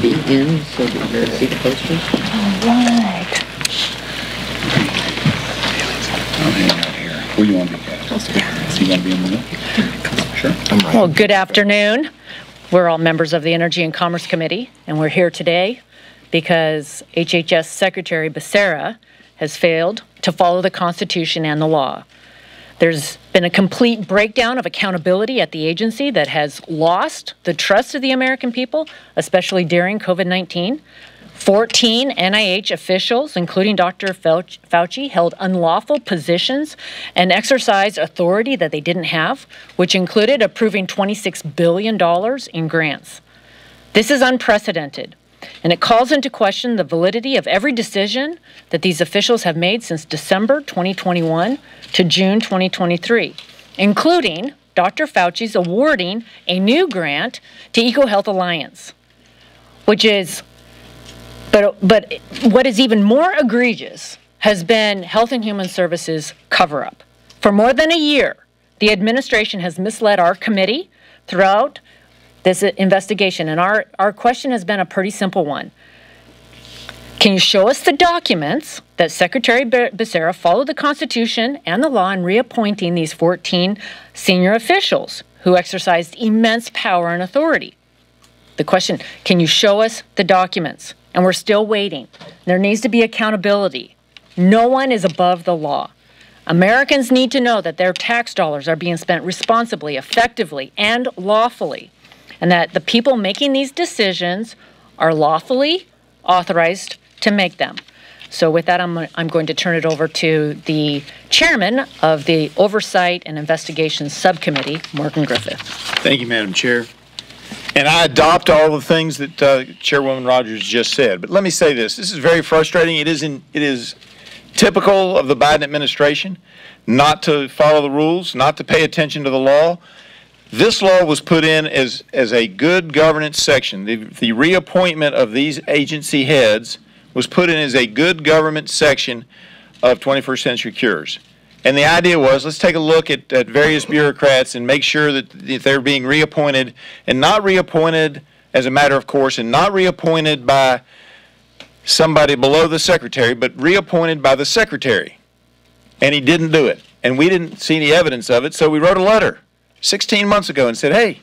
be in so that you see the posters? All right. I'll hang out here. Where you want to be, Kat? So you want to be in the middle? Sure. Well, good afternoon. We're all members of the Energy and Commerce Committee, and we're here today because HHS Secretary Becerra has failed to follow the Constitution and the law. There's been a complete breakdown of accountability at the agency that has lost the trust of the American people, especially during COVID-19. 14 NIH officials, including Dr. Fauci, held unlawful positions and exercised authority that they didn't have, which included approving $26 billion in grants. This is unprecedented, and it calls into question the validity of every decision that these officials have made since December 2021 to June 2023, including Dr. Fauci's awarding a new grant to EcoHealth Alliance, which is But what is even more egregious has been Health and Human Services cover-up. For more than a year, the administration has misled our committee throughout this investigation, and our question has been a pretty simple one. Can you show us the documents that Secretary Becerra followed the Constitution and the law in reappointing these 14 senior officials who exercised immense power and authority? The question, can you show us the documents? And we're still waiting. There needs to be accountability. No one is above the law. Americans need to know that their tax dollars are being spent responsibly, effectively, and lawfully, and that the people making these decisions are lawfully authorized to make them. So with that, I'm going to turn it over to the chairman of the Oversight and Investigations Subcommittee, Morgan Griffith. Thank you, Madam Chair. And I adopt all the things that Chairwoman Rogers just said. But let me say this. This is very frustrating. It is typical of the Biden administration not to follow the rules, not to pay attention to the law. This law was put in as a good governance section. The reappointment of these agency heads was put in as a good government section of 21st Century Cures. And the idea was, let's take a look at various bureaucrats and make sure that they're being reappointed, and not reappointed as a matter of course, and not reappointed by somebody below the secretary, but reappointed by the secretary. And he didn't do it. And we didn't see any evidence of it, so we wrote a letter 16 months ago and said, hey,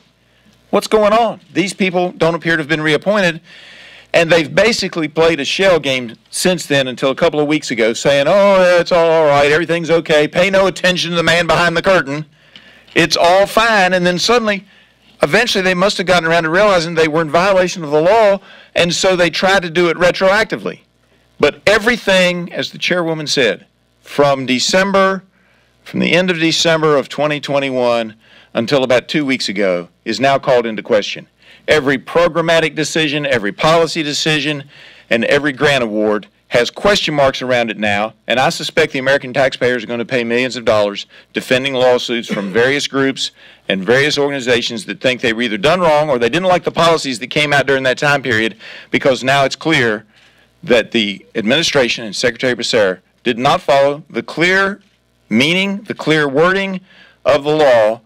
what's going on? These people don't appear to have been reappointed. And they've basically played a shell game since then until a couple of weeks ago, saying, oh, yeah, it's all right, everything's okay, pay no attention to the man behind the curtain, it's all fine. And then suddenly, eventually they must have gotten around to realizing they were in violation of the law, and so they tried to do it retroactively. But everything, as the chairwoman said, from the end of December of 2021 until about 2 weeks ago, is now called into question. Every programmatic decision, every policy decision, and every grant award has question marks around it now, and I suspect the American taxpayers are going to pay millions of dollars defending lawsuits from various groups and various organizations that think they were either done wrong or they didn't like the policies that came out during that time period, because now it's clear that the administration and Secretary Becerra did not follow the clear meaning, the clear wording of the law.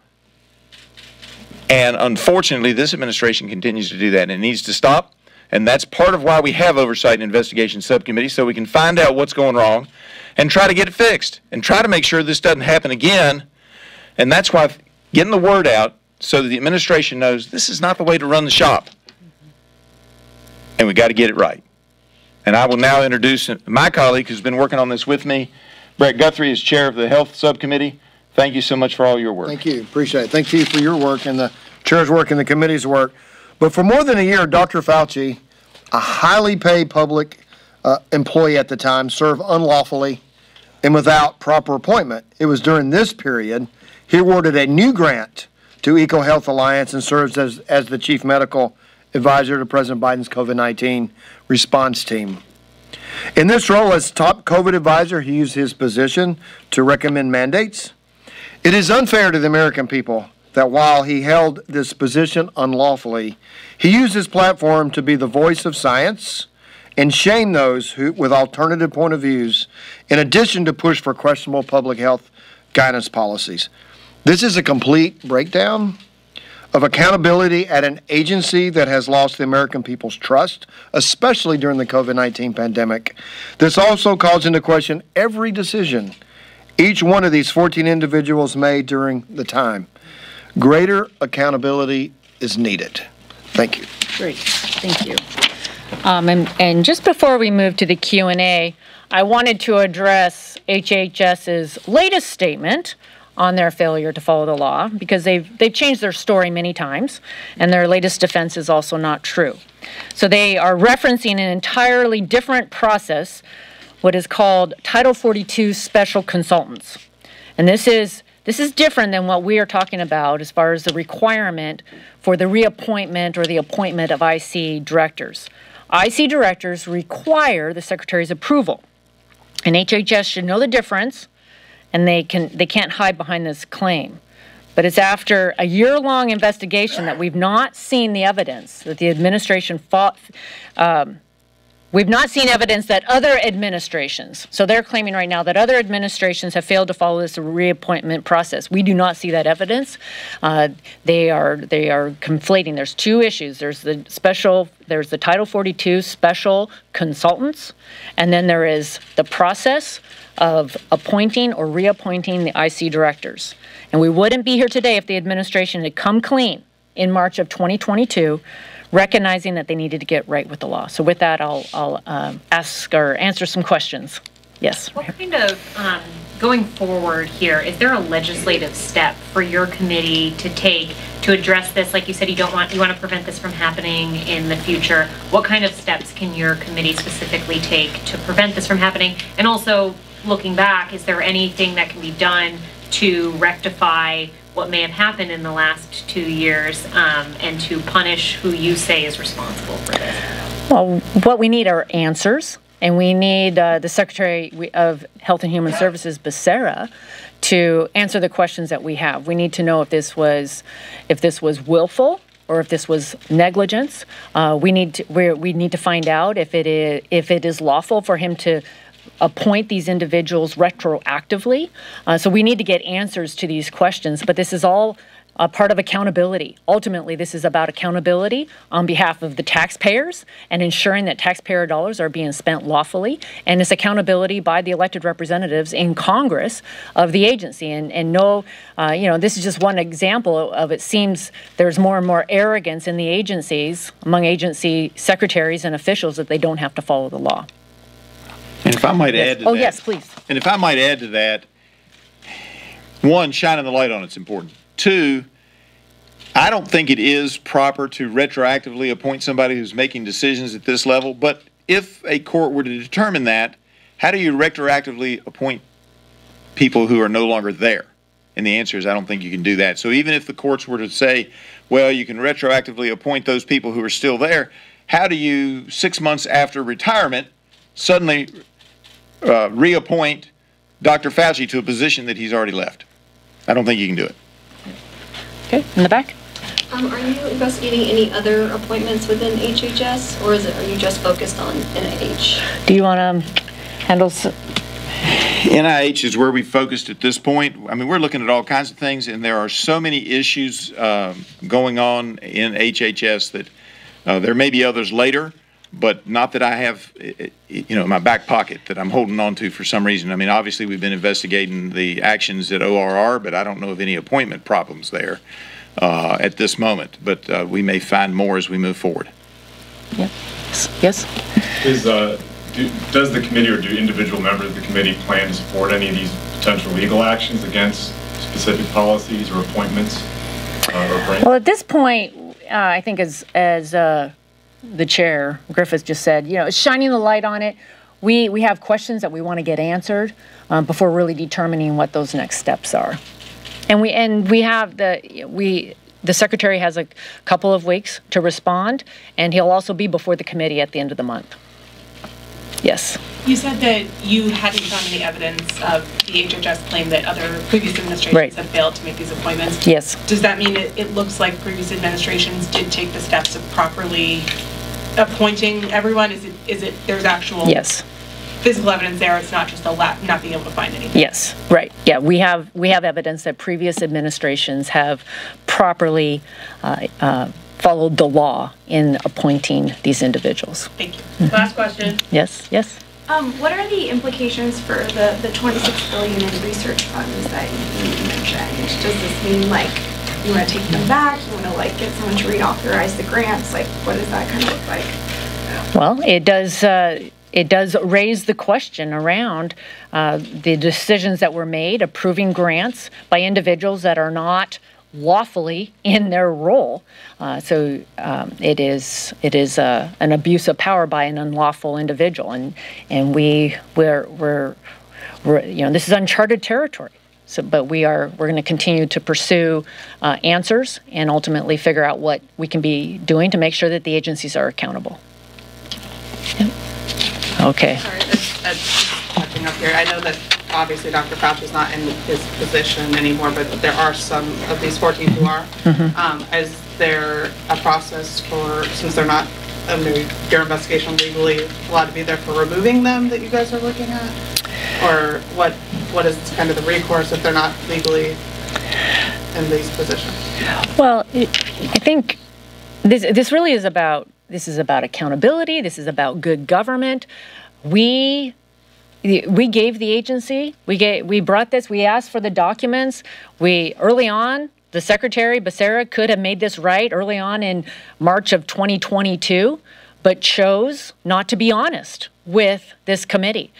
And unfortunately, this administration continues to do that, and it needs to stop. And that's part of why we have Oversight and Investigation Subcommittee, so we can find out what's going wrong and try to get it fixed and try to make sure this doesn't happen again. And that's why getting the word out so that the administration knows this is not the way to run the shop. And we got to get it right. And I will now introduce my colleague who's been working on this with me. Brett Guthrie is chair of the Health Subcommittee. Thank you so much for all your work. Thank you. Appreciate it. Thank you for your work and the chair's work and the committee's work. But for more than a year, Dr. Fauci, a highly paid public employee at the time, served unlawfully and without proper appointment. It was during this period he awarded a new grant to EcoHealth Alliance and serves as the chief medical advisor to President Biden's COVID-19 response team. In this role as top COVID advisor, he used his position to recommend mandates. It is unfair to the American people that while he held this position unlawfully, he used his platform to be the voice of science and shame those who with alternative point of views, in addition to push for questionable public health guidance policies. This is a complete breakdown of accountability at an agency that has lost the American people's trust, especially during the COVID-19 pandemic. This also calls into question every decision each one of these 14 individuals made during the time. Greater accountability is needed. Thank you. Great, thank you. And just before we move to the Q&A, I wanted to address HHS's latest statement on their failure to follow the law, because they've changed their story many times, and their latest defense is also not true. So they are referencing an entirely different process, what is called Title 42 special consultants. And this is different than what we are talking about as far as the requirement for the reappointment or the appointment of IC directors. IC directors require the Secretary's approval, and HHS should know the difference, and they can't hide behind this claim. But it's after a year-long investigation that we've not seen the evidence that the administration we've not seen evidence that other administrations, so they're claiming right now that other administrations have failed to follow this reappointment process. We do not see that evidence. They are conflating. There's two issues. There's the Title 42 special consultants, and then there is the process of appointing or reappointing the IC directors. And we wouldn't be here today if the administration had come clean in March of 2022, recognizing that they needed to get right with the law. So with that, I'll ask or answer some questions. Yes. What kind of, going forward here, is there a legislative step for your committee to take to address this? Like you said, you want to prevent this from happening in the future. What kind of steps can your committee specifically take to prevent this from happening? And also, looking back, is there anything that can be done to rectify what may have happened in the last 2 years and to punish who you say is responsible for this? Well, what we need are answers, and we need the Secretary of Health and Human Services, Becerra, to answer the questions that we have. We need to know if this was willful or if this was negligence. We need to find out if it is lawful for him to appoint these individuals retroactively. So we need to get answers to these questions, but this is all a part of accountability. Ultimately, this is about accountability on behalf of the taxpayers and ensuring that taxpayer dollars are being spent lawfully, and it's accountability by the elected representatives in Congress of the agency. And no, this is just one example of it seems there's more and more arrogance in the agencies, among agency secretaries and officials, that they don't have to follow the law. And if I might add to that. Oh, yes, please. And if I might add to that, one, shining the light on it's important. Two, I don't think it is proper to retroactively appoint somebody who's making decisions at this level. But if a court were to determine that, how do you retroactively appoint people who are no longer there? And the answer is I don't think you can do that. So even if the courts were to say, well, you can retroactively appoint those people who are still there, how do you, 6 months after retirement, suddenly reappoint Dr. Fauci to a position that he's already left? I don't think you can do it. Okay, in the back. Are you investigating any other appointments within HHS, or are you just focused on NIH? Do you want to handle? NIH is where we focused at this point. I mean, we're looking at all kinds of things, and there are so many issues going on in HHS that there may be others later, but not that I have, in my back pocket that I'm holding on to for some reason. I mean, obviously we've been investigating the actions at ORR, but I don't know of any appointment problems there at this moment. But we may find more as we move forward. Yeah. Yes. Does the committee or do individual members of the committee plan to support any of these potential legal actions against specific policies or appointments or grants? Well, at this point, I think as the chair, Griffith, just said, shining the light on it. We have questions that we want to get answered before really determining what those next steps are. And the secretary has a couple of weeks to respond, and he'll also be before the committee at the end of the month. Yes. You said that you hadn't found any evidence of the HHS claim that other previous administrations have failed to make these appointments. Yes. Does that mean it looks like previous administrations did take the steps of properly appointing everyone? Is it there's actual? Yes. physical evidence there. It's not just a not being able to find anything. Yes, right. Yeah, we have evidence that previous administrations have properly followed the law in appointing these individuals. Thank you. Last question. Yes, yes. What are the implications for the $26 billion in research funds that you mentioned? Does this mean like you want to take them back? You want to like get someone to reauthorize the grants? Like, what does that kind of look like? Well, it does raise the question around the decisions that were made approving grants by individuals that are not lawfully in their role. So it is an abuse of power by an unlawful individual, and we're this is uncharted territory. So, but we're going to continue to pursue answers and ultimately figure out what we can be doing to make sure that the agencies are accountable. Yep. Okay. Sorry, it's catching up here. I know that obviously Dr. Fauci is not in his position anymore, but there are some of these 14 who are. Mm-hmm. Is there a process for, since they're not under your investigation legally allowed to be there, for removing them that you guys are looking at? Or what is kind of the recourse if they're not legally in these positions? Well, I think this really is about accountability. This is about good government. We gave the agency, we brought this, we asked for the documents. Early on, the Secretary Becerra could have made this right early on in March of 2022, but chose not to be honest with this committee.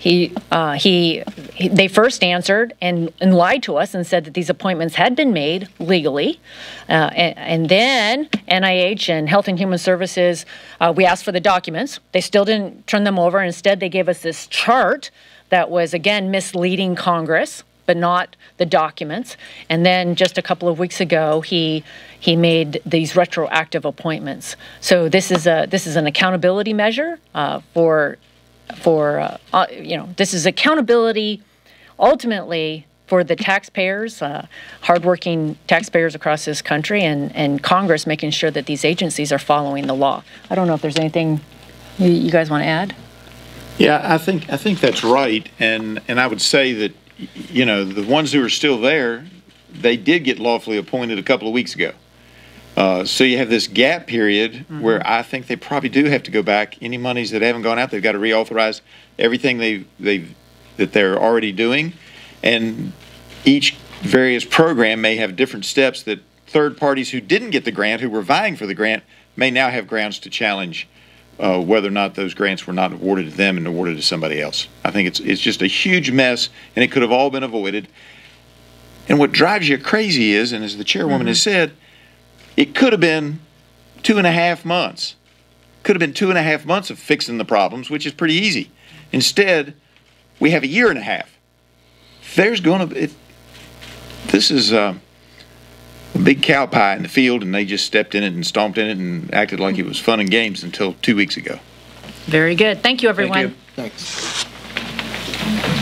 They first answered and lied to us and said that these appointments had been made legally. And then NIH and Health and Human Services, we asked for the documents. They still didn't turn them over. Instead, they gave us this chart that was, again, misleading Congress, but not the documents. And then just a couple of weeks ago, he made these retroactive appointments. So this is an accountability measure this is accountability ultimately for the taxpayers, hardworking taxpayers across this country, and Congress making sure that these agencies are following the law. I don't know if there's anything you guys want to add? Yeah, I think that's right, and I would say that the ones who are still there, they did get lawfully appointed a couple of weeks ago. So you have this gap period where I think they probably do have to go back. Any monies that haven't gone out, they've got to reauthorize everything that they're already doing, and each various program may have different steps that third parties who didn't get the grant, who were vying for the grant, may now have grounds to challenge whether or not those grants were not awarded to them and awarded to somebody else. I think it's just a huge mess, and it could have all been avoided. And what drives you crazy is, and as the chairwoman has said, it could have been 2.5 months. Could have been 2.5 months of fixing the problems, which is pretty easy. Instead, we have 1.5 years. This is a big cow pie in the field, and they just stepped in it and stomped in it and acted like it was fun and games until 2 weeks ago. Very good. Thank you, everyone. Thank you. Thanks.